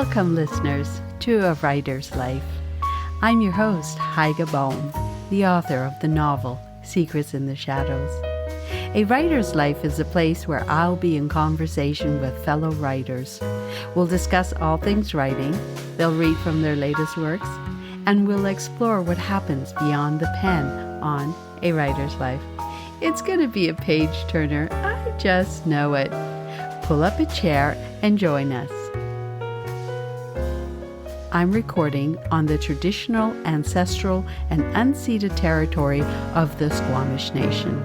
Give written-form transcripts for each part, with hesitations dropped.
Welcome, listeners, to A Writer's Life. I'm your host, Heige Bohm, the author of the novel Secrets in the Shadows. A Writer's Life is a place where I'll be in conversation with fellow writers. We'll discuss all things writing, they'll read from their latest works, and we'll explore what happens beyond the pen on A Writer's Life. It's going to be a page-turner, I just know it. Pull up a chair and join us. I'm recording on the traditional, ancestral, and unceded territory of the Squamish Nation.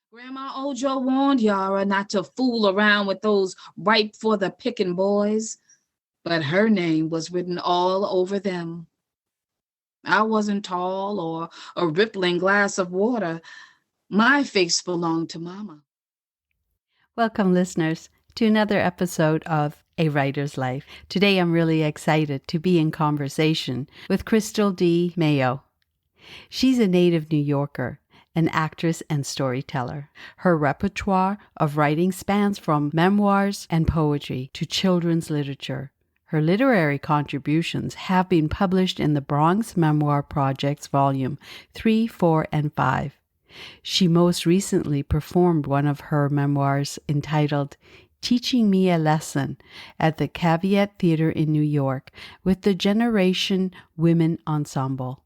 Grandma Ojo warned Yara not to fool around with those ripe for the picking boys, but her name was written all over them. I wasn't tall or a rippling glass of water. My face belonged to Mama. Welcome, listeners, to another episode of A Writer's Life. Today I'm really excited to be in conversation with Crystal D. Mayo. She's a native New Yorker, an actress and storyteller. Her repertoire of writing spans from memoirs and poetry to children's literature. Her literary contributions have been published in the Bronx Memoir Project's Volume 3, 4, and 5. She most recently performed one of her memoirs entitled Teaching Me a Lesson at the Caveat Theater in New York with the Generation Women Ensemble.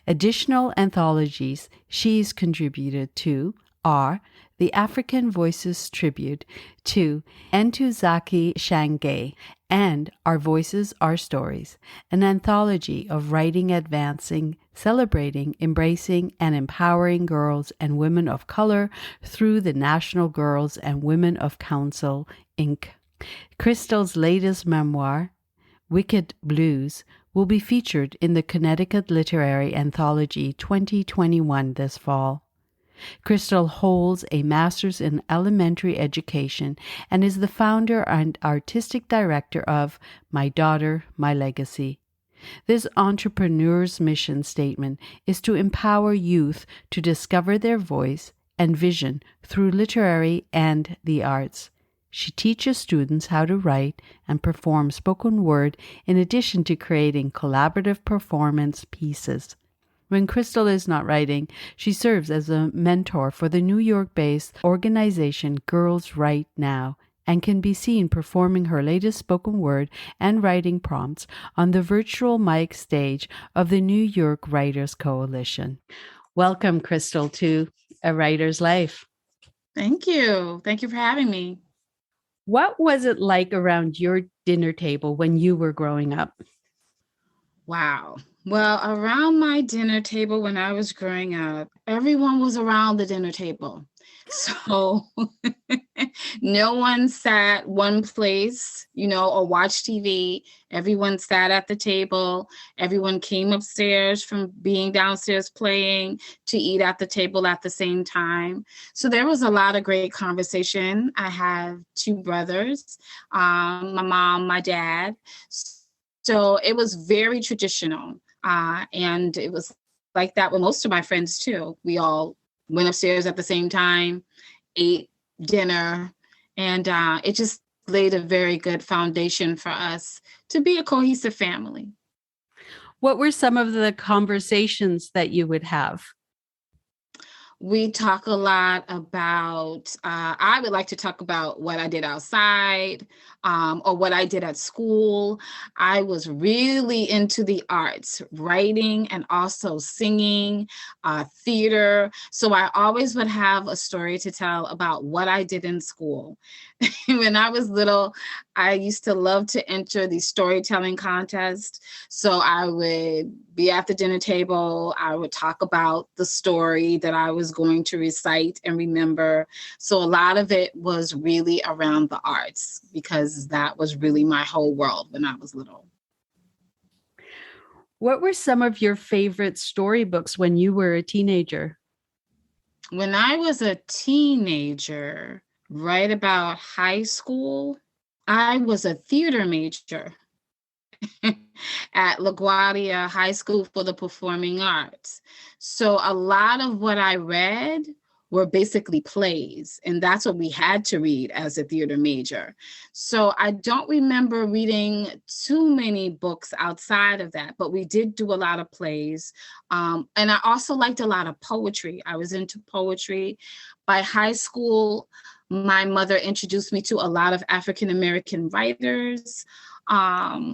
Additional anthologies she's contributed to are the African Voices Tribute to Ntozake Shange and Our Voices, Our Stories, an anthology of writing advancing, celebrating, embracing, and empowering girls and women of color through the National Girls and Women of Council, Inc. Crystal's latest memoir, Wicked Blues, will be featured in the Connecticut Literary Anthology 2021 this fall. Crystal holds a master's in elementary education and is the founder and artistic director of My Daughter, My Legacy. This entrepreneur's mission statement is to empower youth to discover their voice and vision through literary and the arts. She teaches students how to write and perform spoken word in addition to creating collaborative performance pieces. When Crystal is not writing, she serves as a mentor for the New York-based organization Girls Write Now and can be seen performing her latest spoken word and writing prompts on the virtual mic stage of the New York Writers Coalition. Welcome, Crystal, to A Writer's Life. Thank you. Thank you for having me. What was it like around your dinner table when you were growing up? Wow. Well, around my dinner table when I was growing up, everyone was around the dinner table. So no one sat one place, or watched TV. Everyone sat at the table. Everyone came upstairs from being downstairs playing to eat at the table at the same time. So there was a lot of great conversation. I have two brothers, my mom, my dad. So it was very traditional. And it was like that with most of my friends too. We all went upstairs at the same time, ate dinner, and it just laid a very good foundation for us to be a cohesive family. What were some of the conversations that you would have? We talk a lot about, I would like to talk about what I did outside or what I did at school. I was really into the arts, writing and also singing, theater. So I always would have a story to tell about what I did in school. When I was little, I used to love to enter the storytelling contest. So I would be at the dinner table. I would talk about the story that I was going to recite and remember. So a lot of it was really around the arts because that was really my whole world when I was little. What were some of your favorite storybooks when you were a teenager? When I was a teenager, right about high school, I was a theater major at LaGuardia High School for the Performing Arts. So a lot of what I read were basically plays, and that's what we had to read as a theater major. So I don't remember reading too many books outside of that, but we did do a lot of plays. And I also liked a lot of poetry. I was into poetry. By high school, my mother introduced me to a lot of African American writers.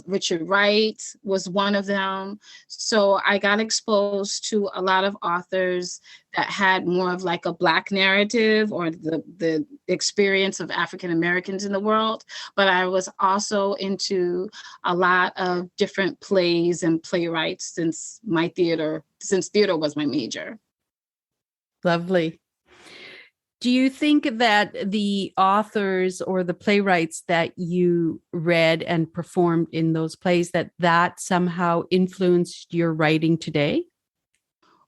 Richard Wright was one of them. So I got exposed to a lot of authors that had more of like a Black narrative or the experience of African Americans in the world. But I was also into a lot of different plays and playwrights since theater was my major. Lovely. Do you think that the authors or the playwrights that you read and performed in those plays, that somehow influenced your writing today?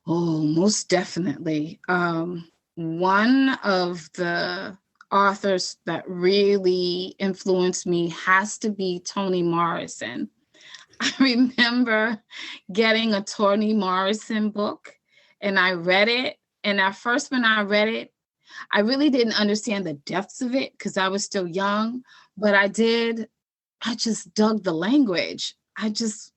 Oh, most definitely. One of the authors that really influenced me has to be Toni Morrison. I remember getting a Toni Morrison book and I read it. And at first, when I read it, I really didn't understand the depths of it because I was still young, but I just dug the language. I just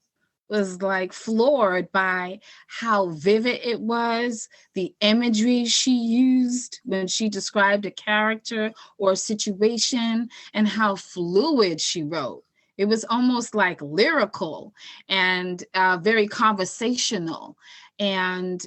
was like floored by how vivid it was, the imagery she used when she described a character or a situation, and how fluid she wrote. It was almost like lyrical and very conversational. And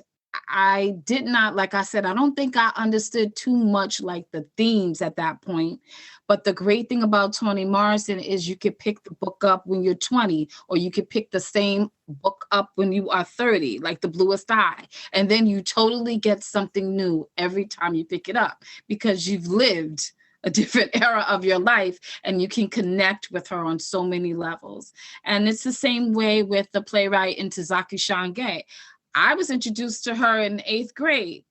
I did not, like I said, I don't think I understood too much like the themes at that point. But the great thing about Toni Morrison is you could pick the book up when you're 20, or you could pick the same book up when you are 30, like The Bluest Eye. And then you totally get something new every time you pick it up because you've lived a different era of your life and you can connect with her on so many levels. And it's the same way with the playwright Ntozake Shange. I was introduced to her in 8th grade.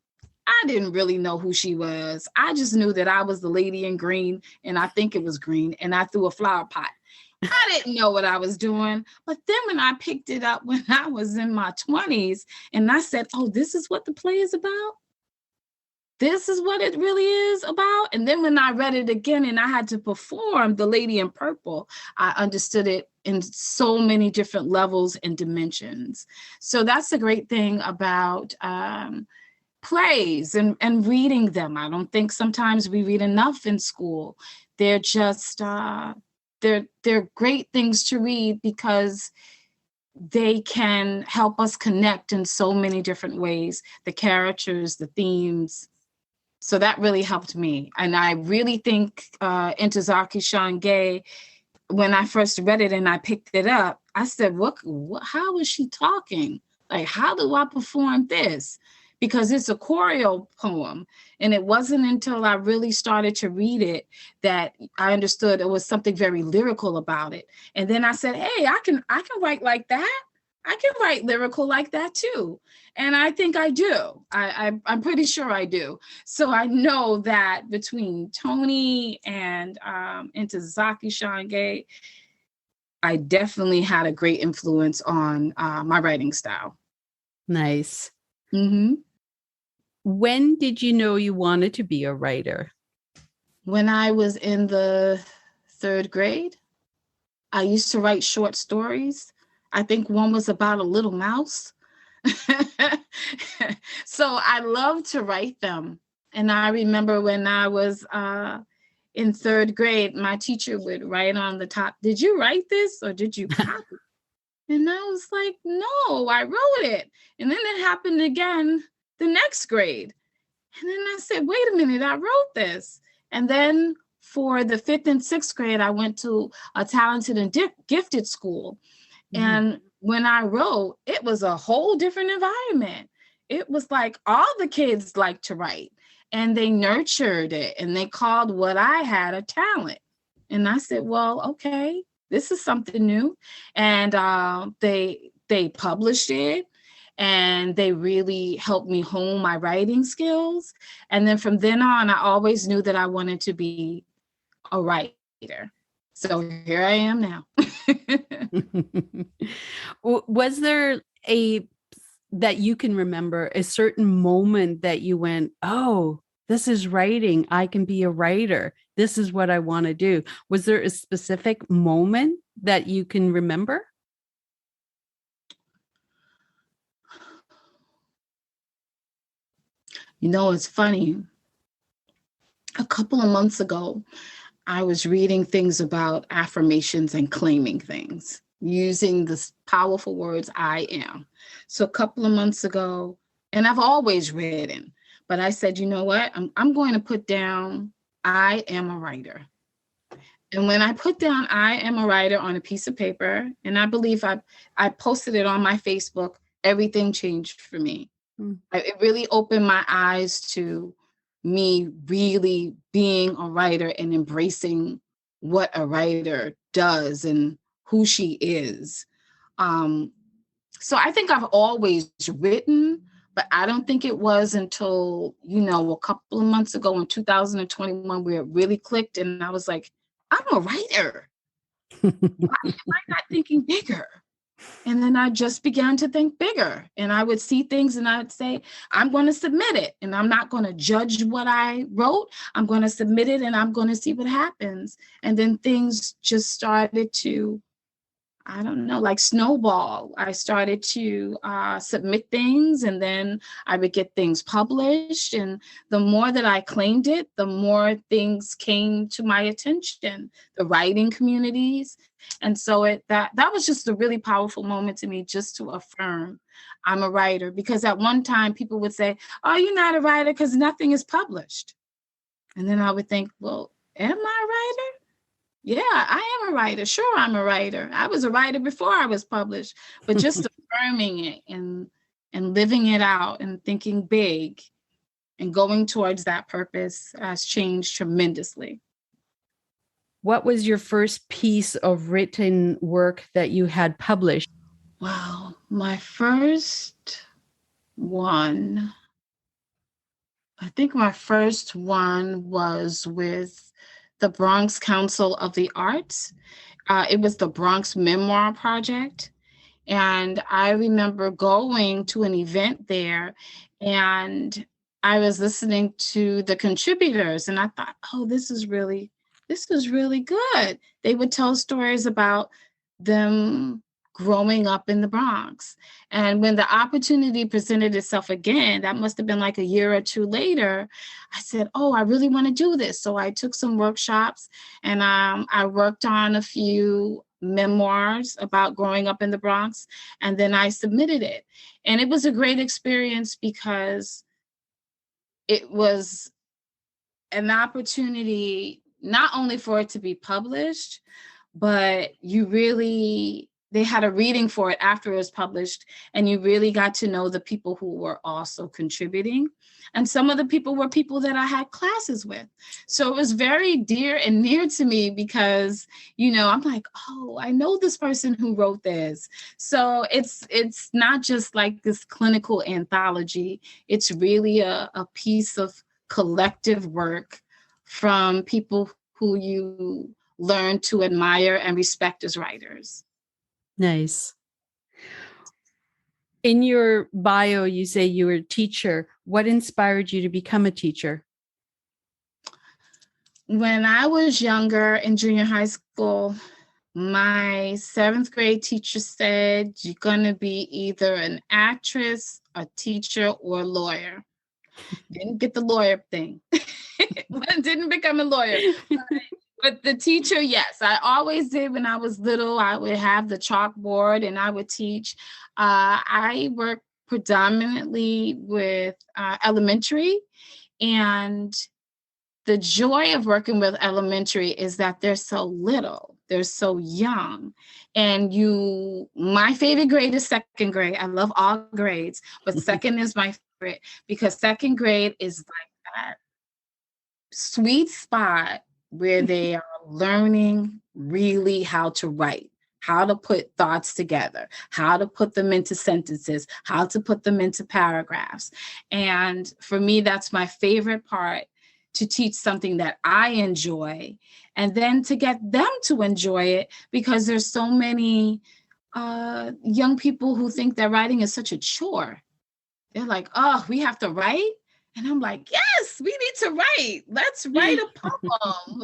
I didn't really know who she was. I just knew that I was the lady in green, and I think it was green, and I threw a flower pot. I didn't know what I was doing. But then when I picked it up when I was in my 20s, and I said, oh, this is what the play is about? This is what it really is about? And then when I read it again and I had to perform The Lady in Purple, I understood it in so many different levels and dimensions. So that's the great thing about plays and reading them. I don't think sometimes we read enough in school. They're just, they're great things to read because they can help us connect in so many different ways. The characters, the themes. So that really helped me. And I really think Ntozake Shange, when I first read it and I picked it up, I said, how is she talking? Like, how do I perform this? Because it's a choreo poem. And it wasn't until I really started to read it that I understood it was something very lyrical about it. And then I said, hey, I can write like that. I can write lyrical like that too. And I think I do. I'm pretty sure I do. So I know that between Toni and Ntozake Shange, I definitely had a great influence on my writing style. Nice. Mm-hmm. When did you know you wanted to be a writer? When I was in the 3rd grade, I used to write short stories. I think one was about a little mouse. So I loved to write them. And I remember when I was in 3rd grade, my teacher would write on the top, did you write this or did you copy? And I was like, no, I wrote it. And then it happened again the next grade. And then I said, wait a minute, I wrote this. And then for the 5th and 6th grade, I went to a talented and gifted school. Mm-hmm. And when I wrote, it was a whole different environment. It was like all the kids liked to write and they nurtured it and they called what I had a talent. And I said, well, okay, this is something new. And they published it and they really helped me hone my writing skills. And then from then on, I always knew that I wanted to be a writer. So here I am now. Was there a that you can remember a certain moment that you went, oh, this is writing. I can be a writer. This is what I want to do. Was there a specific moment that you can remember? It's funny. A couple of months ago, I was reading things about affirmations and claiming things using the powerful words I am. So a couple of months ago, and I've always written, but I said, you know what? I'm going to put down I am a writer. And when I put down I am a writer on a piece of paper, and I believe I posted it on my Facebook, everything changed for me. It really opened my eyes to me really being a writer and embracing what a writer does and who she is. So I think I've always written, but I don't think it was until, a couple of months ago in 2021 where it really clicked. And I was like, I'm a writer. Why am I not thinking bigger? And then I just began to think bigger, and I would see things and I'd say, I'm going to submit it, and I'm not going to judge what I wrote. I'm going to submit it and I'm going to see what happens. And then things just started to, I don't know, like snowball. I started to submit things, and then I would get things published. And the more that I claimed it, the more things came to my attention, the writing communities. And so that was just a really powerful moment to me, just to affirm I'm a writer. Because at one time people would say, oh, you're not a writer because nothing is published. And then I would think, well, am I a writer? Yeah, I am a writer. Sure, I'm a writer. I was a writer before I was published, but just affirming it and living it out and thinking big and going towards that purpose has changed tremendously. What was your first piece of written work that you had published? Wow, my first one, I think my first one was with the Bronx Council of the Arts. It was the Bronx Memoir Project. And I remember going to an event there, and I was listening to the contributors, and I thought, oh, this is really good. They would tell stories about them growing up in the Bronx. And when the opportunity presented itself again, that must have been like a year or two later, I said, oh, I really want to do this. So I took some workshops, and I worked on a few memoirs about growing up in the Bronx, and then I submitted it. And it was a great experience because it was an opportunity not only for it to be published, but they had a reading for it after it was published, and you really got to know the people who were also contributing. And some of the people were people that I had classes with. So it was very dear and near to me because, I'm like, oh, I know this person who wrote this. So it's not just like this clinical anthology. It's really a piece of collective work from people who you learn to admire and respect as writers. Nice. In your bio, you say you were a teacher. What inspired you to become a teacher? When I was younger in junior high school, my 7th grade teacher said, you're going to be either an actress, a teacher, or a lawyer. Didn't get the lawyer thing. Didn't become a lawyer. But the teacher, yes, I always did. When I was little, I would have the chalkboard and I would teach. I worked predominantly with elementary, and the joy of working with elementary is that they're so little, they're so young. And my favorite grade is 2nd grade. I love all grades, but 2nd is my favorite because 2nd grade is like that sweet spot where they are learning really how to write, how to put thoughts together, how to put them into sentences, how to put them into paragraphs. And for me, that's my favorite part, to teach something that I enjoy, and then to get them to enjoy it, because there's so many young people who think that writing is such a chore. They're like, oh, we have to write? And I'm like, yes, we need to write. Let's write a poem.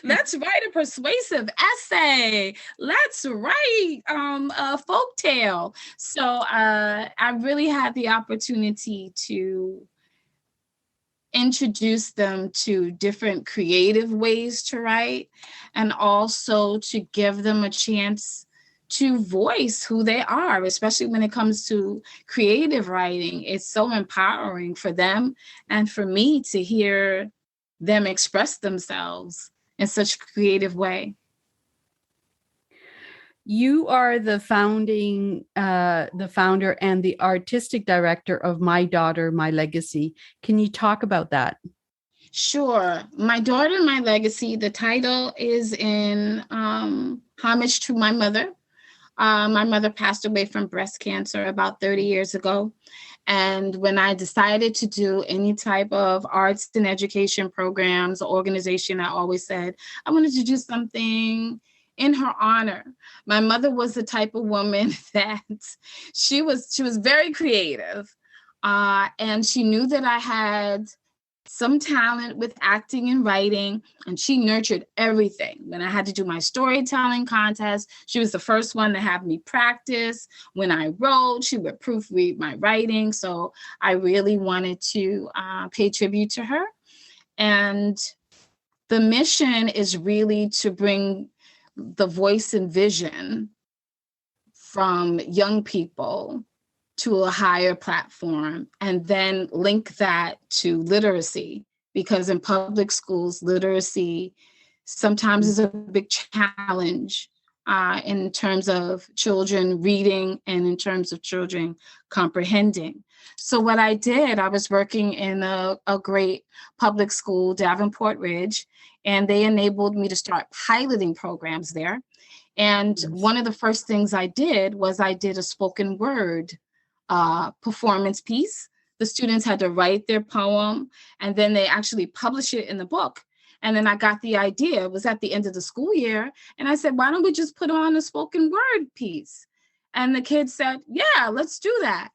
Let's write a persuasive essay. Let's write a folk tale. So I really had the opportunity to introduce them to different creative ways to write, and also to give them a chance to voice who they are, especially when it comes to creative writing. It's so empowering for them and for me to hear them express themselves in such a creative way. You are the founder and the artistic director of My Daughter, My Legacy. Can you talk about that? Sure. My Daughter, My Legacy, the title is in homage to my mother. My mother passed away from breast cancer about 30 years ago. And when I decided to do any type of arts and education programs or organization, I always said I wanted to do something in her honor. My mother was the type of woman that she was very creative. And she knew that I had some talent with acting and writing, and she nurtured everything. When I had to do my storytelling contest, she was the first one to have me practice. When I wrote, she would proofread my writing. So I really wanted to pay tribute to her. And the mission is really to bring the voice and vision from young people to a higher platform, and then link that to literacy, because in public schools, literacy sometimes is a big challenge in terms of children reading and in terms of children comprehending. So what I did, I was working in a great public school, Davenport Ridge, and they enabled me to start piloting programs there. And one of the first things I did was I did a spoken word performance piece. The students had to write their poem, and then they actually publish it in the book. And then I got the idea, it was at the end of the school year, and I said, why don't we just put on a spoken word piece? And the kids said, yeah, let's do that.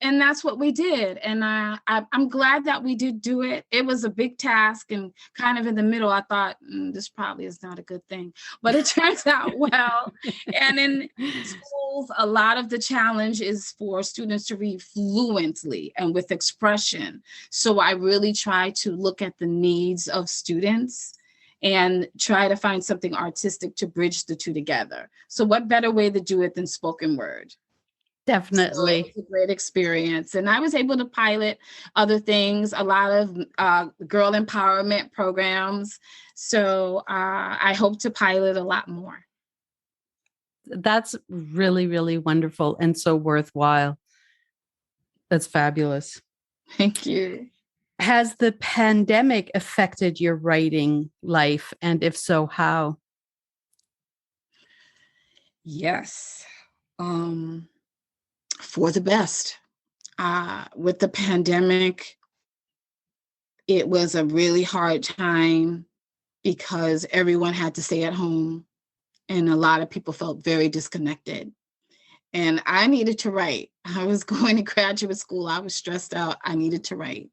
And that's what we did. And I'm glad that we did do it. It was a big task, and kind of in the middle, I thought, this probably is not a good thing, but it turns out well. And in schools, a lot of the challenge is for students to read fluently and with expression. So I really try to look at the needs of students and try to find something artistic to bridge the two together. So what better way to do it than spoken word? Definitely. So it was a great experience. And I was able to pilot other things, a lot of girl empowerment programs. So I hope to pilot a lot more. That's really, really wonderful and so worthwhile. That's fabulous. Thank you. Has the pandemic affected your writing life? And if so, how? Yes. For the best. With the pandemic, it was a really hard time because everyone had to stay at home, and a lot of people felt very disconnected. And I needed to write. I was going to graduate school. I was stressed out. I needed to write.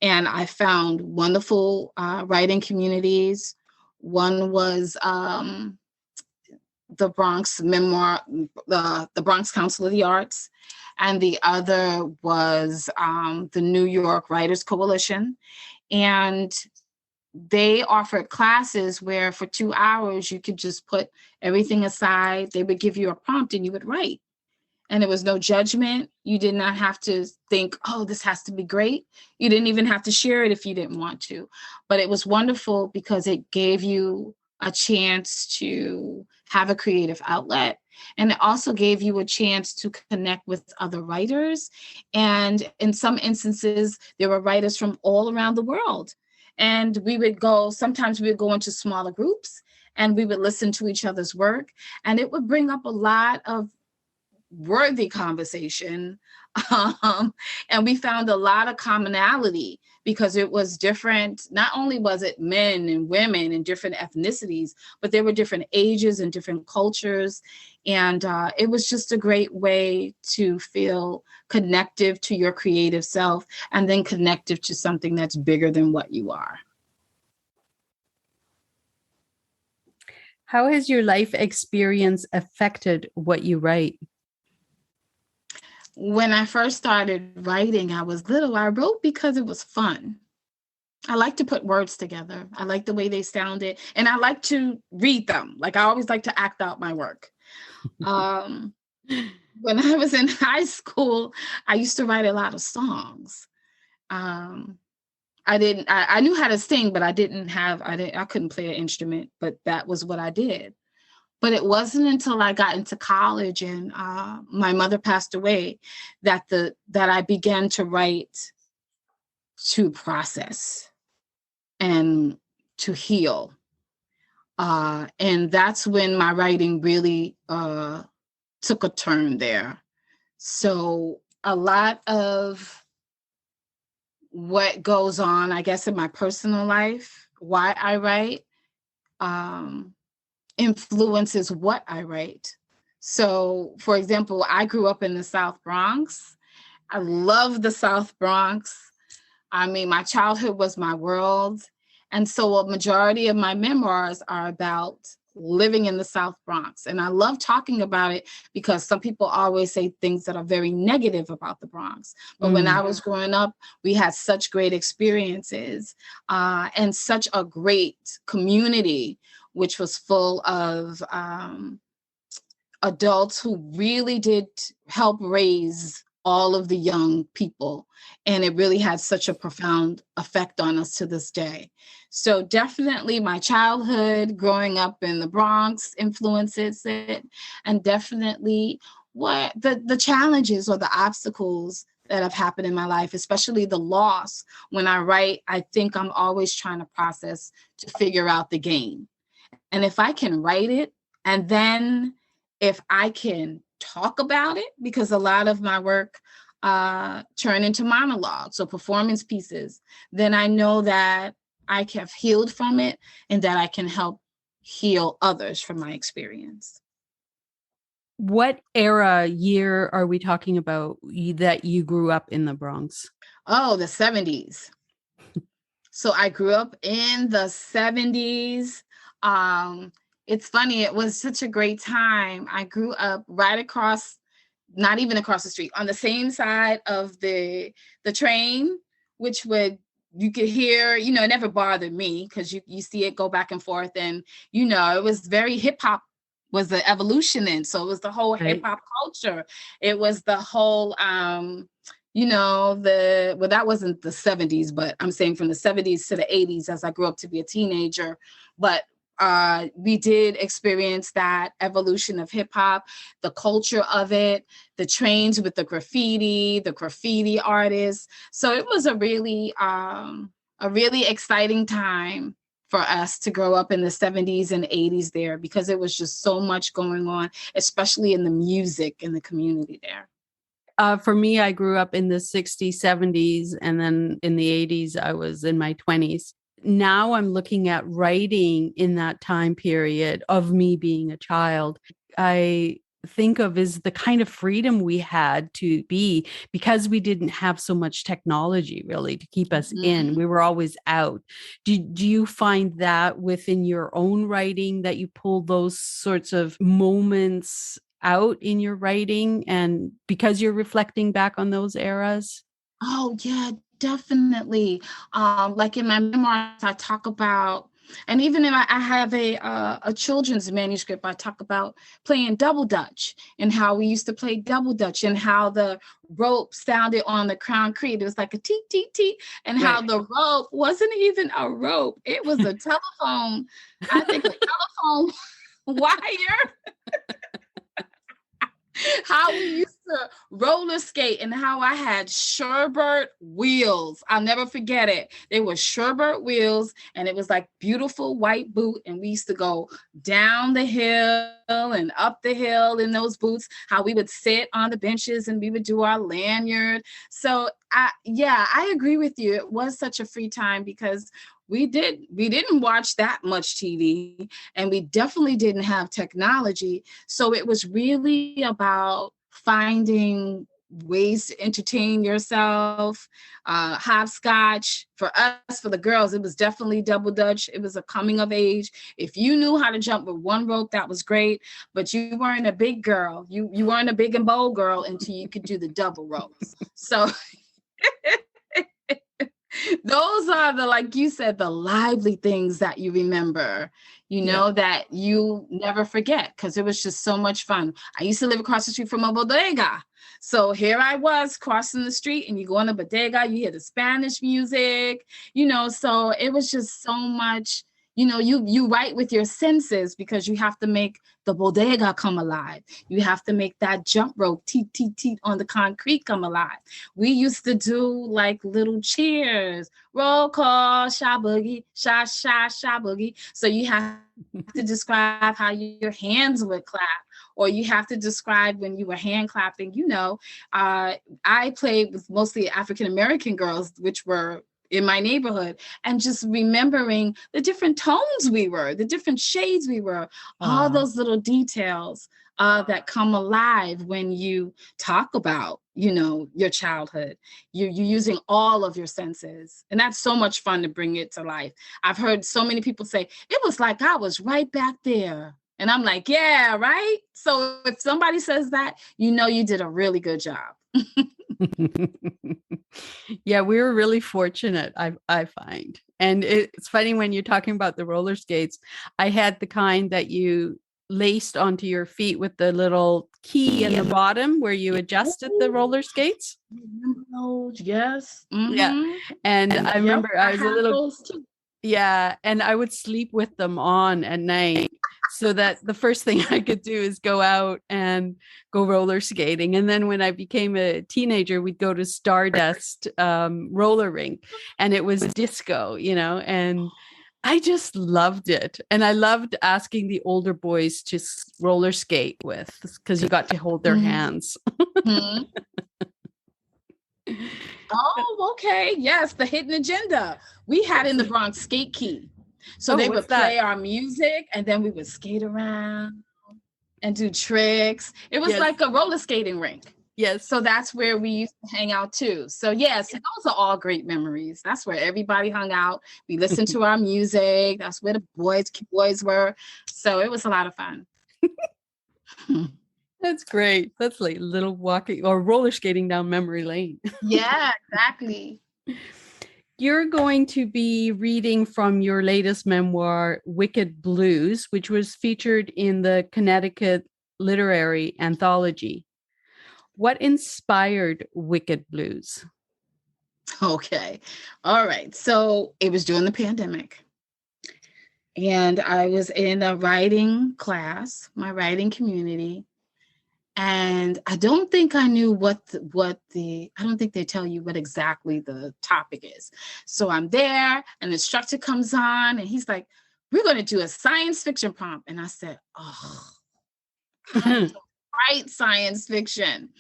And I found wonderful writing communities. One was the Bronx Memoir, the Bronx Council of the Arts, and the other was the New York Writers Coalition. And they offered classes where for 2 hours you could just put everything aside. They would give you a prompt and you would write. And there was no judgment. You did not have to think, oh, this has to be great. You didn't even have to share it if you didn't want to. But it was wonderful because it gave you a chance to have a creative outlet. And it also gave you a chance to connect with other writers. And in some instances, there were writers from all around the world. And sometimes we would go into smaller groups and we would listen to each other's work. And it would bring up a lot of worthy conversation And we found a lot of commonality because it was different. Not only was it men and women and different ethnicities, but there were different ages and different cultures. And it was just a great way to feel connective to your creative self and then connective to something that's bigger than what you are. How has your life experience affected what you write? When I first started writing, I was little. I wrote because it was fun. I like to put words together. I like the way they sounded, and I like to read them. Like I always like to act out my work. When I was in high school, I used to write a lot of songs. I knew how to sing, but I couldn't play an instrument, but that was what I did. But it wasn't until I got into college and my mother passed away that I began to write to process and to heal. And that's when my writing really took a turn there. So a lot of what goes on, I guess, in my personal life, why I write, influences what I write. So, for example, I grew up in the South Bronx. I love the South Bronx. I mean, my childhood was my world. And so a majority of my memoirs are about living in the South Bronx. And I love talking about it because some people always say things that are very negative about the Bronx. But when I was growing up, we had such great experiences and such a great community, which was full of adults who really did help raise all of the young people. And it really had such a profound effect on us to this day. So definitely my childhood growing up in the Bronx influences it. And definitely what the challenges or the obstacles that have happened in my life, especially the loss. When I write, I think I'm always trying to process to figure out the gain. And if I can write it, and then if I can talk about it, because a lot of my work turn into monologues or performance pieces, then I know that I have healed from it and that I can help heal others from my experience. What year are we talking about that you grew up in the Bronx? Oh, the 70s. So I grew up in the 70s. It's funny, it was such a great time. I grew up right across, not even across the street, on the same side of the train, which you could hear, it never bothered me because you see it go back and forth. And, it was very hip hop was the evolution in. So it was the whole hip hop culture. It was the whole, that wasn't the 70s, but I'm saying from the 70s to the 80s as I grew up to be a teenager. But we did experience that evolution of hip hop, the culture of it, the trains with the graffiti artists. So it was a really exciting time for us to grow up in the 70s and 80s there, because it was just so much going on, especially in the music in the community there. For me, I grew up in the 60s, 70s, and then in the 80s, I was in my 20s. Now I'm looking at writing in that time period of me being a child. I think of is the kind of freedom we had to be, because we didn't have so much technology really to keep us in. We were always out. Do you find that within your own writing that you pull those sorts of moments out in your writing, and because you're reflecting back on those eras? Oh yeah, definitely. Like in my memoirs, I talk about, and even if I have a children's manuscript, I talk about playing double dutch and how we used to play double dutch and how the rope sounded on the concrete. It was like a teet, teet, teet, and how the rope wasn't even a rope. It was a telephone, I think a telephone wire. How we used to roller skate and how I had sherbet wheels. I'll never forget it. They were sherbet wheels and it was like beautiful white boot. And we used to go down the hill and up the hill in those boots, how we would sit on the benches and we would do our lanyard. So I agree with you. It was such a free time because we didn't watch that much TV and we definitely didn't have technology. So it was really about finding ways to entertain yourself, hopscotch. For us, for the girls, it was definitely double dutch. It was a coming of age. If you knew how to jump with one rope, that was great, but you weren't a big girl. You weren't a big and bold girl until you could do the double ropes. So those are the, like you said, the lively things that you remember, that you never forget because it was just so much fun. I used to live across the street from a bodega. So here I was crossing the street and you go in the bodega, you hear the Spanish music, so it was just so much, you write with your senses because you have to make the bodega come alive. You have to make that jump rope, teet, teet, teet on the concrete come alive. We used to do like little cheers, roll call, sha boogie, sha, sha, sha boogie. So you have to describe how your hands would clap, or you have to describe when you were hand clapping. I played with mostly African-American girls, which were in my neighborhood, and just remembering the different tones we were, the different shades we were, all those little details that come alive when you talk about, your childhood. You're using all of your senses. And that's so much fun to bring it to life. I've heard so many people say, it was like I was right back there. And I'm like, yeah, right? So if somebody says that, you did a really good job. Yeah, we were really fortunate, I find. And it's funny when you're talking about the roller skates, I had the kind that you laced onto your feet with the little key in the bottom where you adjusted the roller skates. Yes. Mm-hmm. Yeah. And I remember I was a little, and I would sleep with them on at night. So that the first thing I could do is go out and go roller skating. And then when I became a teenager, we'd go to Stardust roller rink and it was disco, and I just loved it. And I loved asking the older boys to roller skate with because you got to hold their hands. Mm-hmm. Oh, okay. Yes, the hidden agenda. We had in the Bronx Skate Key. So they would play our music and then we would skate around and do tricks. It was like a roller skating rink. Yes. So that's where we used to hang out too. So yes, those are all great memories. That's where everybody hung out. We listened to our music. That's where the boys were. So it was a lot of fun. That's great. That's like little walking or roller skating down memory lane. Yeah, exactly. You're going to be reading from your latest memoir, Wicked Blues, which was featured in the Connecticut Literary Anthology. What inspired Wicked Blues? Okay. All right. So it was during the pandemic. And I was in a writing class, my writing community. And I don't think I knew I don't think they tell you what exactly the topic is. So I'm there and the instructor comes on and he's like, we're going to do a science fiction prompt. And I said, I don't write science fiction.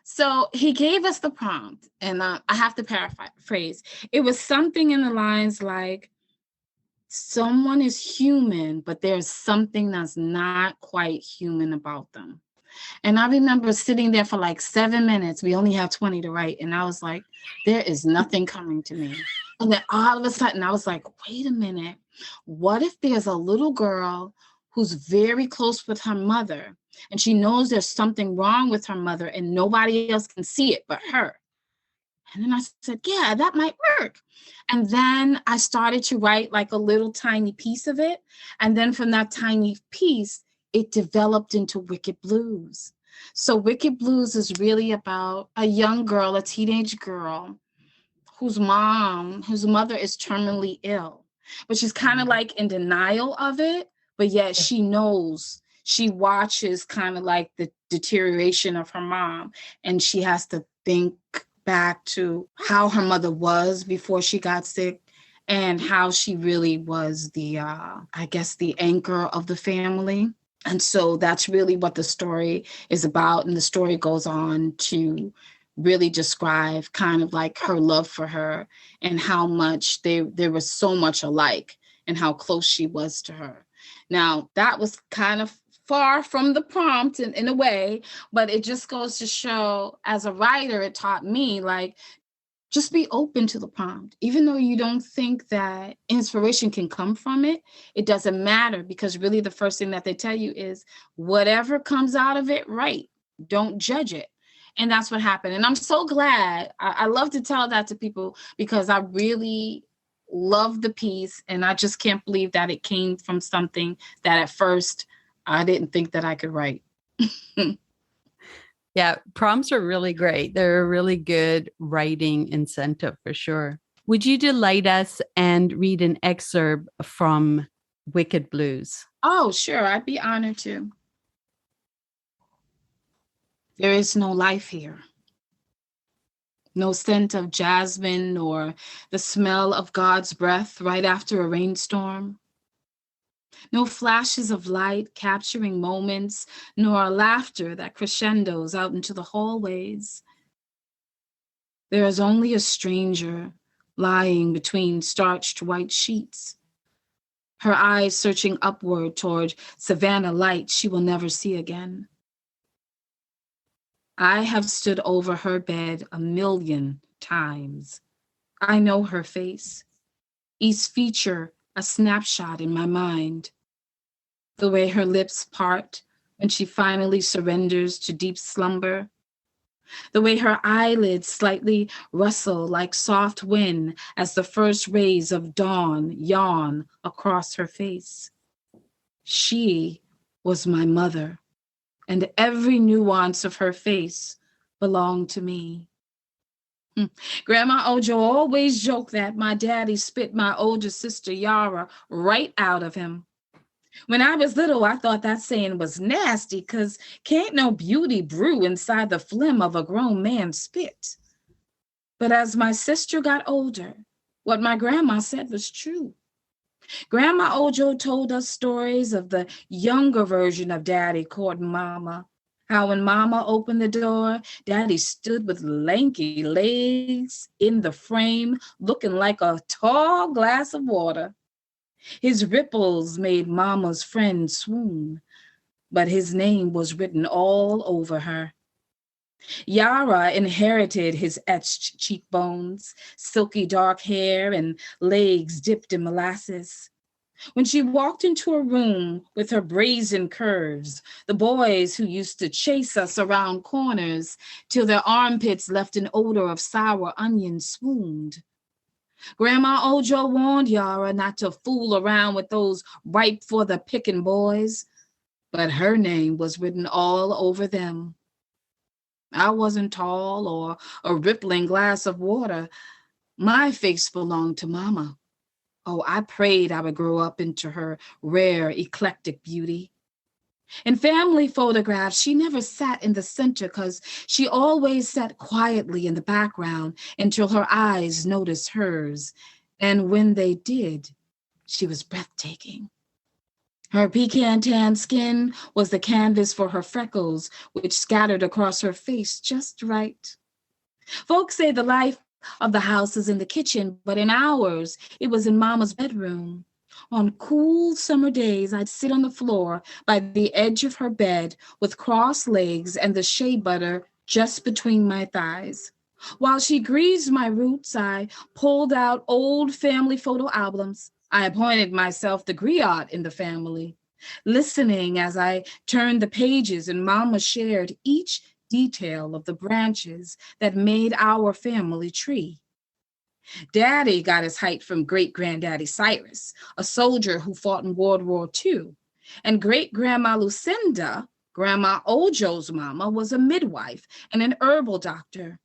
So he gave us the prompt and I have to paraphrase. It was something in the lines like, someone is human, but there's something that's not quite human about them. And I remember sitting there for like 7 minutes. We only have 20 to write. And I was like, there is nothing coming to me. And then all of a sudden I was like, wait a minute. What if there's a little girl who's very close with her mother and she knows there's something wrong with her mother and nobody else can see it but her? And then I said, yeah, that might work. And then I started to write like a little tiny piece of it. And then from that tiny piece, it developed into Wicked Blues. So Wicked Blues is really about a young girl, a teenage girl, whose mother is terminally ill. But she's kind of like in denial of it, but yet she knows she watches kind of like the deterioration of her mom, and she has to think back to how her mother was before she got sick and how she really was the, I guess, the anchor of the family. And so that's really what the story is about. And the story goes on to really describe kind of like her love for her and how much they were so much alike and how close she was to her. Now, that was kind of far from the prompt in a way, but it just goes to show, as a writer, it taught me, like, just be open to the prompt. Even though you don't think that inspiration can come from it, it doesn't matter, because really the first thing that they tell you is whatever comes out of it, right? Don't judge it. And that's what happened. And I'm so glad. I love to tell that to people because I really love the piece. And I just can't believe that it came from something that at first I didn't think that I could write. Yeah, prompts are really great. They're a really good writing incentive for sure. Would you delight us and read an excerpt from Wicked Blues? Oh, sure. I'd be honored to. There is no life here. No scent of jasmine or the smell of God's breath right after a rainstorm. No flashes of light capturing moments, nor laughter that crescendos out into the hallways. There is only a stranger lying between starched white sheets, her eyes searching upward toward Savannah light she will never see again. I have stood over her bed 1,000,000 times. I know her face, each feature a snapshot in my mind. The way her lips part when she finally surrenders to deep slumber. The way her eyelids slightly rustle like soft wind as the first rays of dawn yawn across her face. She was my mother, and every nuance of her face belonged to me. Grandma Ojo always joked that my daddy spit my older sister Yara right out of him. When I was little, I thought that saying was nasty because can't no beauty brew inside the phlegm of a grown man's spit. But as my sister got older, what my grandma said was true. Grandma Ojo told us stories of the younger version of Daddy courting Mama. How when Mama opened the door, Daddy stood with lanky legs in the frame, looking like a tall glass of water. His ripples made Mama's friend swoon, but his name was written all over her. Yara inherited his etched cheekbones, silky dark hair, and legs dipped in molasses. When she walked into a room with her brazen curves, the boys who used to chase us around corners till their armpits left an odor of sour onion swooned. Grandma Ojo warned Yara not to fool around with those ripe for the picking boys, but her name was written all over them. I wasn't tall or a rippling glass of water. My face belonged to Mama. Oh, I prayed I would grow up into her rare, eclectic beauty. In family photographs, she never sat in the center because she always sat quietly in the background until her eyes noticed hers. And when they did, she was breathtaking. Her pecan tan skin was the canvas for her freckles, which scattered across her face just right. Folks say the life of the house is in the kitchen, but in ours, it was in Mama's bedroom. On cool summer days, I'd sit on the floor by the edge of her bed with crossed legs and the shea butter just between my thighs. While she greased my roots, I pulled out old family photo albums. I appointed myself the griot in the family, listening as I turned the pages and Mama shared each detail of the branches that made our family tree. Daddy got his height from great-granddaddy Cyrus, a soldier who fought in World War II. And great-grandma Lucinda, Grandma Ojo's mama, was a midwife and an herbal doctor.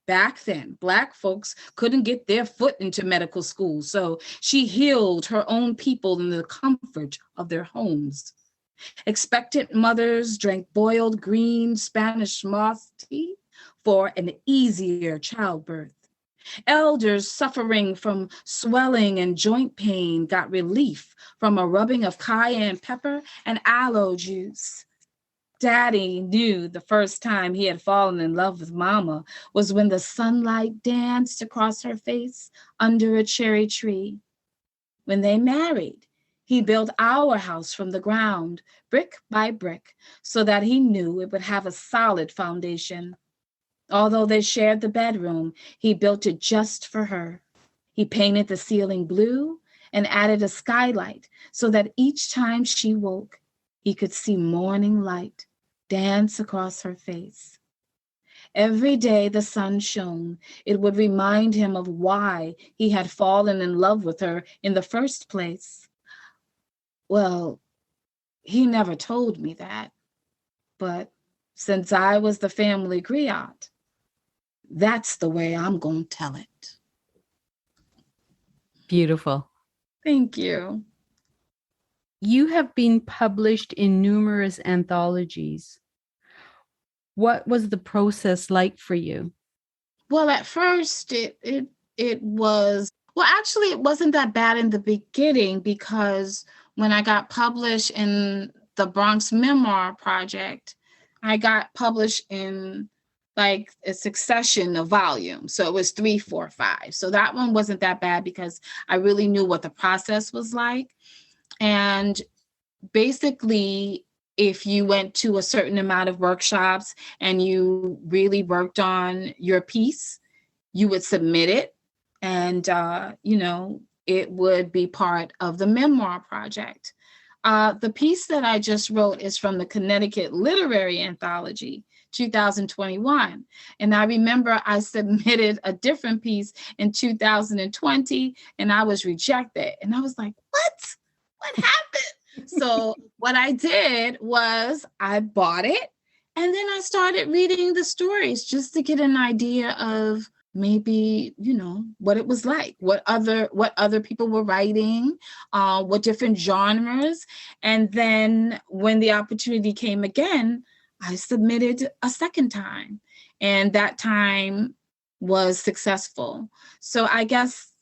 Back then, Black folks couldn't get their foot into medical school, so she healed her own people in the comfort of their homes. Expectant mothers drank boiled green Spanish moss tea for an easier childbirth. Elders suffering from swelling and joint pain got relief from a rubbing of cayenne pepper and aloe juice. Daddy knew the first time he had fallen in love with Mama was when the sunlight danced across her face under a cherry tree. When they married, he built our house from the ground, brick by brick, so that he knew it would have a solid foundation. Although they shared the bedroom, he built it just for her. He painted the ceiling blue and added a skylight so that each time she woke, he could see morning light dance across her face. Every day the sun shone, it would remind him of why he had fallen in love with her in the first place. Well, he never told me that, but since I was the family griot, that's the way I'm going to tell it. Beautiful. Thank you. You have been published in numerous anthologies. What was the process like for you? Well, at first it was, well, actually it wasn't that bad in the beginning, because when I got published in the Bronx Memoir Project, I got published in like a succession of volumes. So it was 3, 4, 5. So that one wasn't that bad because I really knew what the process was like. And basically, if you went to a certain amount of workshops and you really worked on your piece, you would submit it, and it would be part of the memoir project. The piece that I just wrote is from the Connecticut Literary Anthology, 2021. And I remember I submitted a different piece in 2020 and I was rejected. And I was like, what? What happened? So what I did was I bought it, and then I started reading the stories just to get an idea of maybe, what it was like, what other people were writing, what different genres. And then when the opportunity came again, I submitted a second time, and that time was successful. So I guess,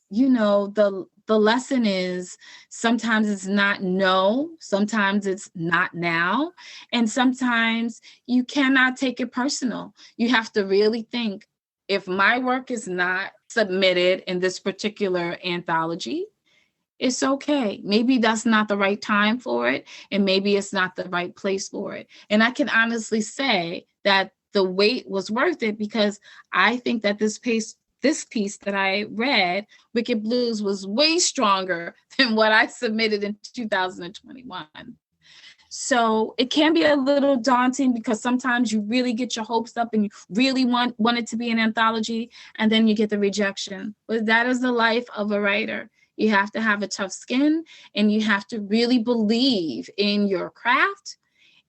the lesson is sometimes it's not no, sometimes it's not now, and sometimes you cannot take it personal. You have to really think, if my work is not submitted in this particular anthology, it's okay. Maybe that's not the right time for it, and maybe it's not the right place for it. And I can honestly say that the wait was worth it, because I think that this piece that I read, Wicked Blues, was way stronger than what I submitted in 2021. So it can be a little daunting, because sometimes you really get your hopes up and you really want it to be an anthology, and then you get the rejection. But that is the life of a writer. You have to have a tough skin, and you have to really believe in your craft,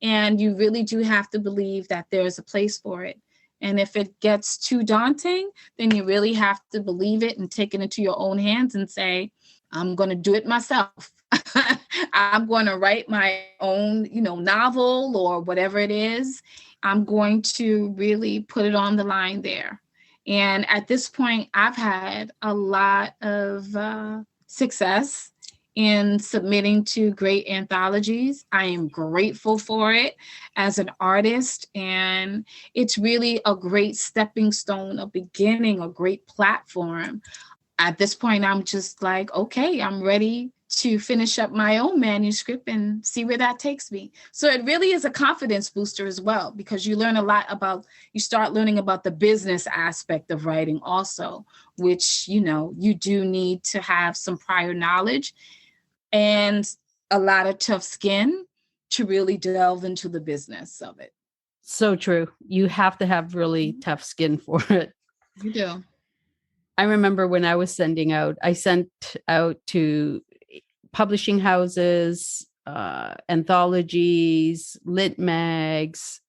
and you really do have to believe that there's a place for it. And if it gets too daunting, then you really have to believe it and take it into your own hands and say, I'm going to do it myself. I'm going to write my own, novel or whatever it is. I'm going to really put it on the line there. And at this point, I've had a lot of success in submitting to great anthologies. I am grateful for it as an artist, and it's really a great stepping stone, a beginning, a great platform. At this point, I'm just like, okay, I'm ready to finish up my own manuscript and see where that takes me. So it really is a confidence booster as well, because you start learning about the business aspect of writing also, which, you do need to have some prior knowledge and a lot of tough skin to really delve into the business of it. So true. You have to have really tough skin for it. You do. I remember when I sent out to publishing houses, anthologies, lit mags,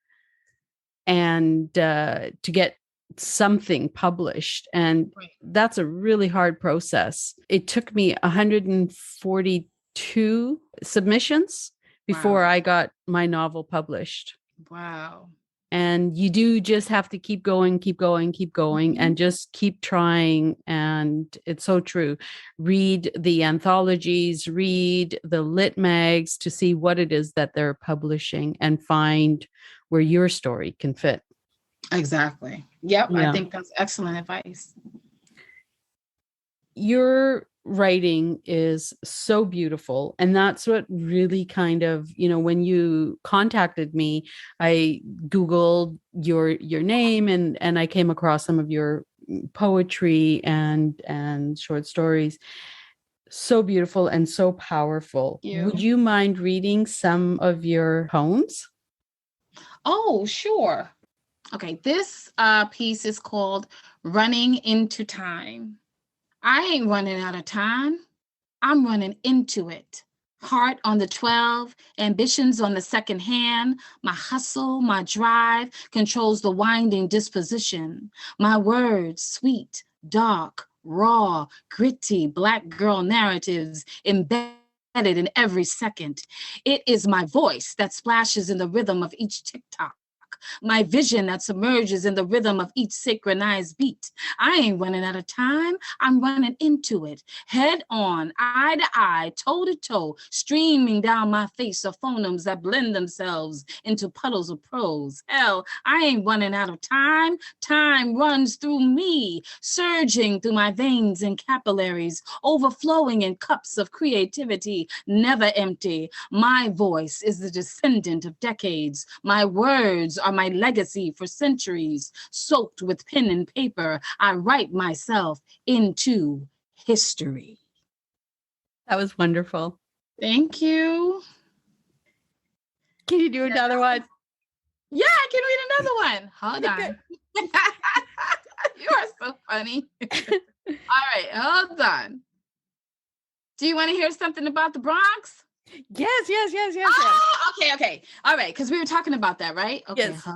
and to get something published. And that's a really hard process. It took me 142 submissions before Wow. I got my novel published. Wow. And you do just have to keep going, keep going, keep going, Mhm. and just keep trying. And it's so true. Read the anthologies, read the lit mags to see what it is that they're publishing and find where your story can fit. Exactly. Yep. I Yeah. think that's excellent advice. Your writing is so beautiful, and that's what really kind of, when you contacted me, I googled your name, and I came across some of your poetry and short stories. So beautiful and so powerful. Would You. you mind reading some of your poems? Oh, sure. Okay. This piece is called Running into Time. I ain't running out of time. I'm running into it. Heart on the 12, ambitions on the second hand. My hustle, my drive controls the winding disposition. My words, sweet, dark, raw, gritty, Black girl narratives embedded in every second. It is my voice that splashes in the rhythm of each TikTok. My vision that submerges in the rhythm of each synchronized beat. I ain't running out of time. I'm running into it. Head on, eye to eye, toe to toe, streaming down my face are phonemes that blend themselves into puddles of prose. Hell, I ain't running out of time. Time runs through me, surging through my veins and capillaries, overflowing in cups of creativity, never empty. My voice is the descendant of decades. My words are my legacy for centuries. Soaked with pen and paper, I write myself into history. That was wonderful. Thank you. Can you do Yeah, another one? yeah, I can read another one. Hold Okay. on. You are so funny. All right, hold on. Do you want to hear something about the Bronx? Yes. Oh, okay. All right, because we were talking about that, right? Okay. Yes.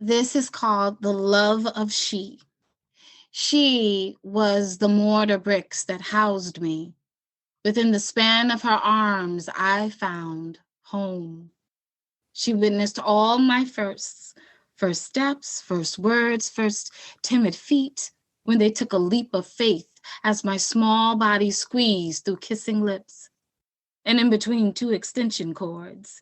This is called The Love of She. She was the mortar bricks that housed me. Within the span of her arms, I found home. She witnessed all my first steps, first words, first timid feet, when they took a leap of faith as my small body squeezed through kissing lips and in between two extension cords.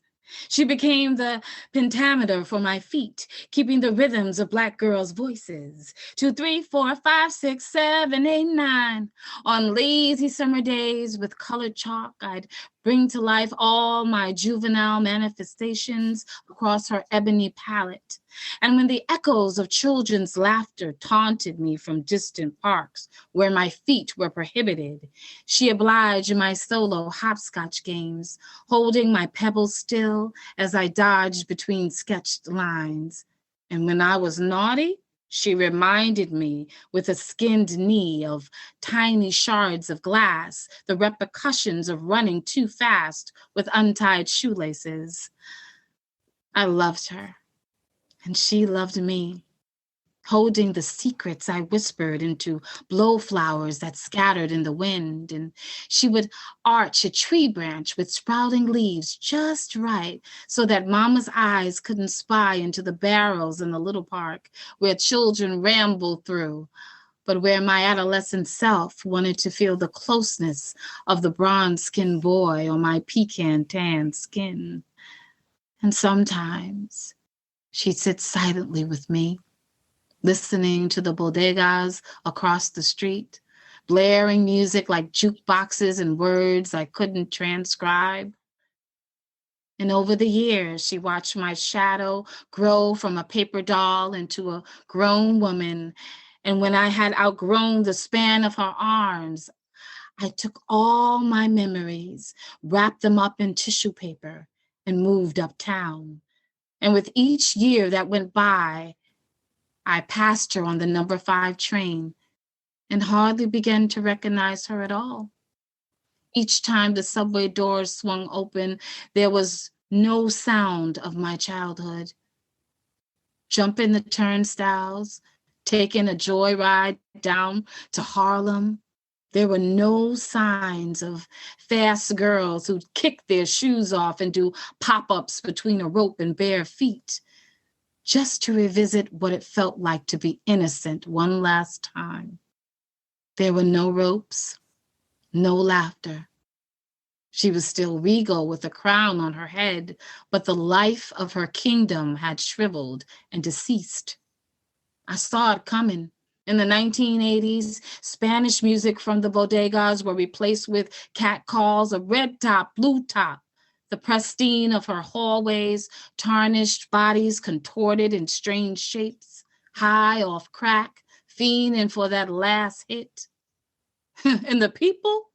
She became the pentameter for my feet, keeping the rhythms of Black girls' voices. 2, 3, 4, 5, 6, 7, 8, 9. On lazy summer days with colored chalk, I'd bring to life all my juvenile manifestations across her ebony palette. And when the echoes of children's laughter taunted me from distant parks where my feet were prohibited, she obliged my solo hopscotch games, holding my pebbles still as I dodged between sketched lines. And when I was naughty, she reminded me with a skinned knee of tiny shards of glass, the repercussions of running too fast with untied shoelaces. I loved her, and she loved me, holding the secrets I whispered into blowflowers that scattered in the wind. And she would arch a tree branch with sprouting leaves just right so that Mama's eyes couldn't spy into the barrels in the little park where children rambled through, but where my adolescent self wanted to feel the closeness of the bronze-skinned boy on my pecan-tan skin. And sometimes she'd sit silently with me, listening to the bodegas across the street, blaring music like jukeboxes and words I couldn't transcribe. And over the years, she watched my shadow grow from a paper doll into a grown woman. And when I had outgrown the span of her arms, I took all my memories, wrapped them up in tissue paper, and moved uptown. And with each year that went by, I passed her on the number 5 train and hardly began to recognize her at all. Each time the subway doors swung open, there was no sound of my childhood. Jumping the turnstiles, taking a joyride down to Harlem, There were no signs of fast girls who'd kick their shoes off and do pop-ups between a rope and bare feet, just to revisit what it felt like to be innocent one last time. There were no ropes, no laughter. She was still regal with a crown on her head, but the life of her kingdom had shriveled and deceased. I saw it coming. In the 1980s, Spanish music from the bodegas were replaced with catcalls, a red top, blue top. The pristine of her hallways, tarnished bodies contorted in strange shapes, high off crack, fiending for that last hit. And the people?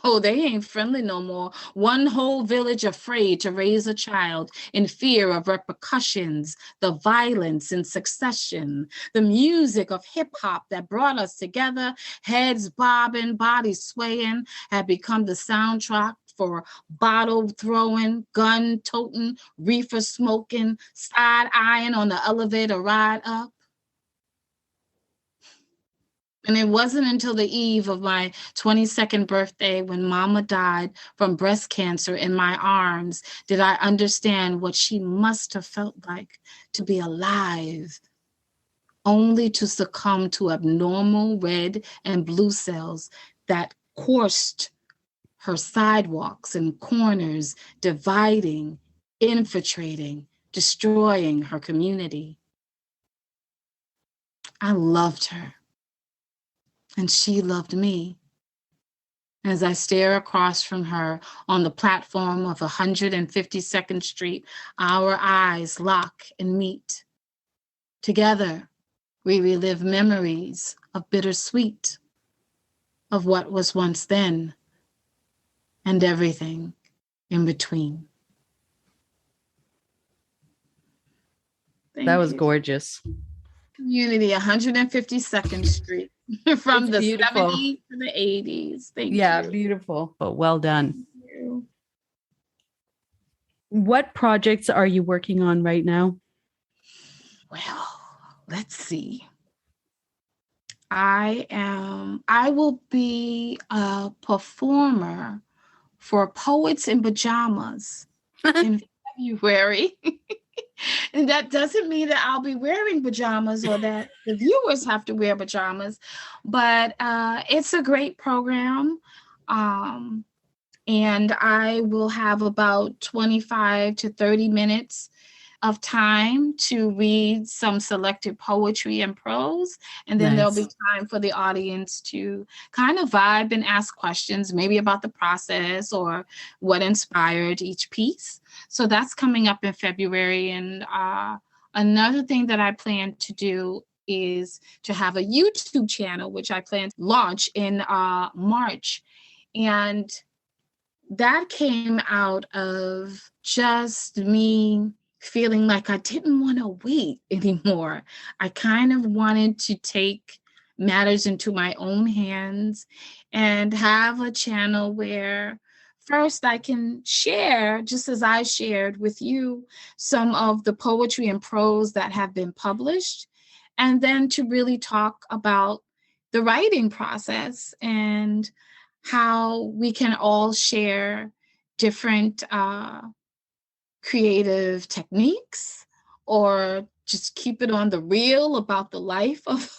Oh, they ain't friendly no more. One whole village afraid to raise a child in fear of repercussions, the violence in succession, the music of hip hop that brought us together, heads bobbing, bodies swaying, had become the soundtrack for bottle throwing, gun toting, reefer smoking, side eyeing on the elevator ride up. And it wasn't until the eve of my 22nd birthday, when Mama died from breast cancer in my arms, did I understand what she must have felt like to be alive, only to succumb to abnormal red and blue cells that coursed her sidewalks and corners, dividing, infiltrating, destroying her community. I loved her. And she loved me. As I stare across from her on the platform of 152nd Street, our eyes lock and meet. Together, we relive memories of bittersweet, of what was once then, and everything in between. That was gorgeous. Community, 152nd Street. From It's the beautiful. 70s to the 80s. Thank you. Yeah, beautiful. But well done. Thank you. What projects are you working on right now? Well, let's see. I will be a performer for Poets in Pajamas in February. And that doesn't mean that I'll be wearing pajamas or that the viewers have to wear pajamas, but it's a great program. And I will have about 25 to 30 minutes of time to read some selected poetry and prose. And then There'll be time for the audience to kind of vibe and ask questions, maybe about the process or what inspired each piece. So that's coming up in February. And another thing that I plan to do is to have a YouTube channel, which I plan to launch in March. And that came out of just me feeling like I didn't want to wait anymore. I kind of wanted to take matters into my own hands and have a channel where first I can share, just as I shared with you, some of the poetry and prose that have been published, and then to really talk about the writing process and how we can all share different creative techniques, or just keep it on the real about the life of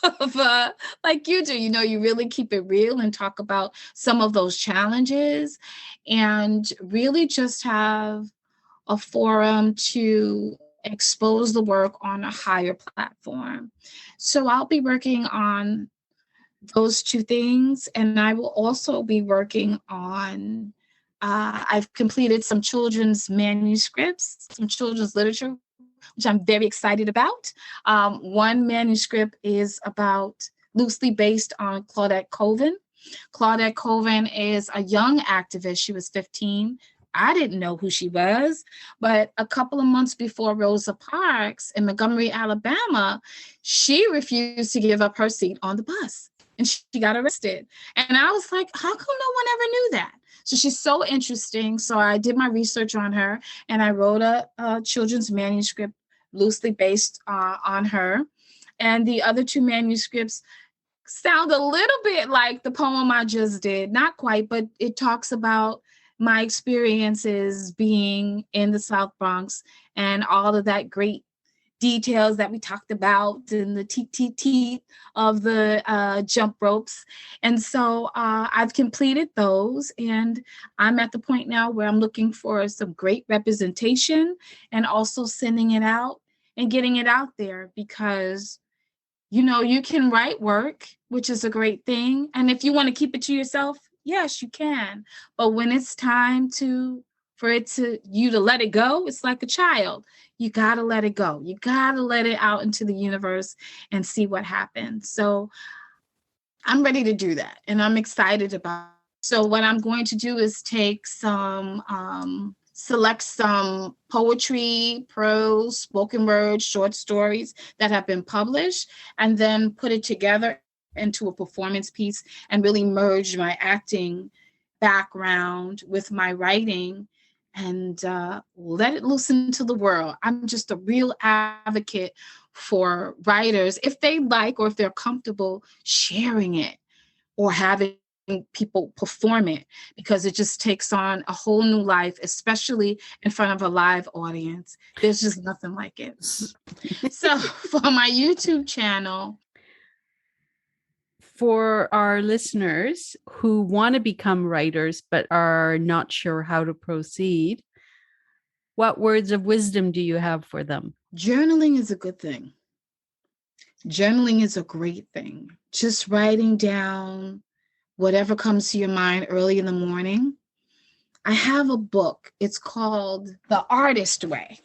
like you do. You really keep it real and talk about some of those challenges, and really just have a forum to expose the work on a higher platform. So I'll be working on those two things, and I will also be working on I've completed some children's manuscripts, some children's literature, which I'm very excited about. One manuscript is loosely based on Claudette Colvin. Claudette Colvin is a young activist. She was 15. I didn't know who she was, but a couple of months before Rosa Parks in Montgomery, Alabama, she refused to give up her seat on the bus, and she got arrested. And I was like, how come no one ever knew that? So she's so interesting. So I did my research on her, and I wrote a children's manuscript loosely based on her. And the other two manuscripts sound a little bit like the poem I just did. Not quite, but it talks about my experiences being in the South Bronx and all of that great details that we talked about and the teeth of the jump ropes. And so I've completed those, and I'm at the point now where I'm looking for some great representation and also sending it out and getting it out there, because you can write work, which is a great thing. And if you want to keep it to yourself, yes, you can. But when it's time for you to let it go, it's like a child. You got to let it go. You got to let it out into the universe and see what happens. So I'm ready to do that, and I'm excited about it. So what I'm going to do is take select some poetry, prose, spoken word, short stories that have been published, and then put it together into a performance piece and really merge my acting background with my writing and let it loose into the world. I'm just a real advocate for writers, if they like or if they're comfortable sharing it or having people perform it, because it just takes on a whole new life, especially in front of a live audience. There's just nothing like it. So for my YouTube channel, for our listeners who want to become writers but are not sure how to proceed, what words of wisdom do you have for them? Journaling is a good thing. Journaling is a great thing. Just writing down whatever comes to your mind early in the morning. I have a book. It's called The Artist Way.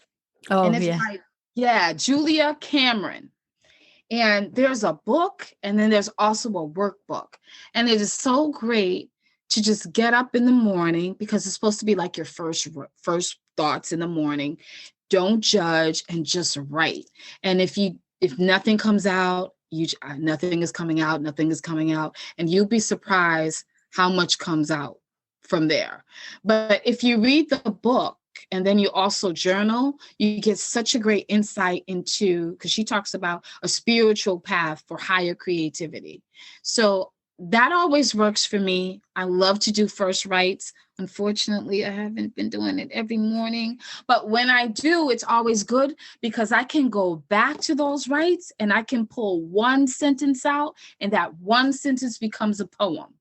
Oh, and it's by Julia Cameron. And there's a book, and then there's also a workbook. And it is so great to just get up in the morning, because it's supposed to be like your first thoughts in the morning. Don't judge and just write. And if nothing comes out, nothing is coming out, and you'll be surprised how much comes out from there. But if you read the book and then you also journal, you get such a great insight into, because she talks about a spiritual path for higher creativity. So that always works for me. I love to do first writes. Unfortunately, I haven't been doing it every morning, but when I do, it's always good, because I can go back to those writes and I can pull one sentence out, and that one sentence becomes a poem.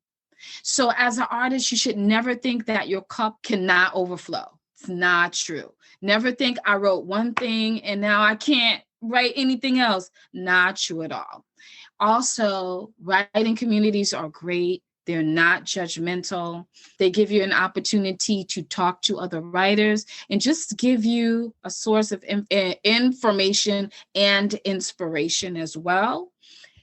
So as an artist, you should never think that your cup cannot overflow. It's not true. Never think I wrote one thing and now I can't write anything else. Not true at all. Also, writing communities are great. They're not judgmental. They give you an opportunity to talk to other writers and just give you a source of information and inspiration as well.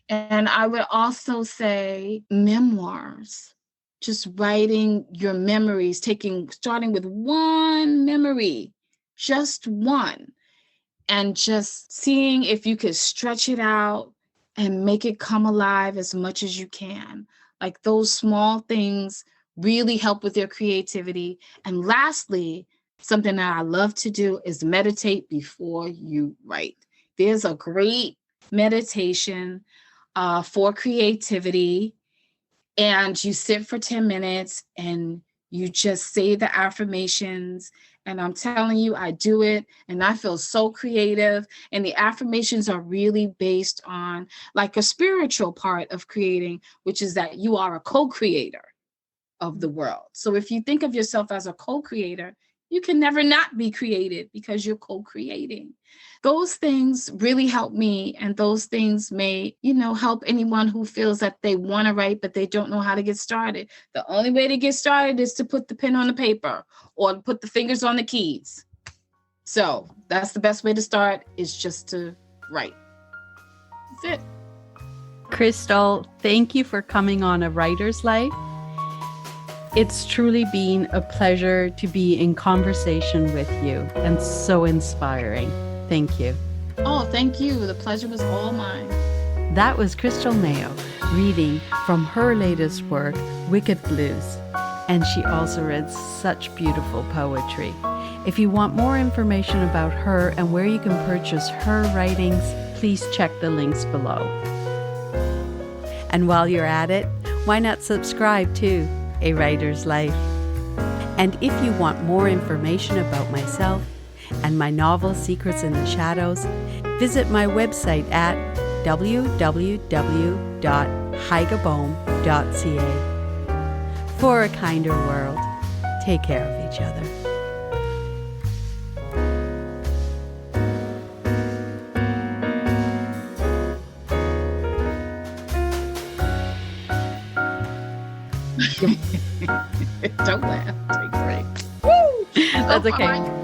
And I would also say memoirs, just writing your memories, starting with one memory, just one, and just seeing if you could stretch it out and make it come alive as much as you can. Like, those small things really help with your creativity. And lastly, something that I love to do is meditate before you write. There's a great meditation for creativity, and you sit for 10 minutes and you just say the affirmations. And I'm telling you, I do it and I feel so creative. And the affirmations are really based on like a spiritual part of creating, which is that you are a co-creator of the world. So if you think of yourself as a co-creator, you can never not be creative, because you're co-creating. Those things really help me, and those things may, help anyone who feels that they want to write, but they don't know how to get started. The only way to get started is to put the pen on the paper or put the fingers on the keys. So that's the best way to start, is just to write. That's it. Crystal, thank you for coming on A Writer's Life. It's truly been a pleasure to be in conversation with you, and so inspiring. Thank you. Oh, thank you. The pleasure was all mine. That was Crystal Mayo reading from her latest work, Wicked Blues. And she also read such beautiful poetry. If you want more information about her and where you can purchase her writings, please check the links below. And while you're at it, why not subscribe to A Writer's Life? And if you want more information about myself and my novel Secrets in the Shadows, visit my website at www.heigabome.ca. For a kinder world, take care of each other. Don't laugh. Take a break. Woo! That's okay.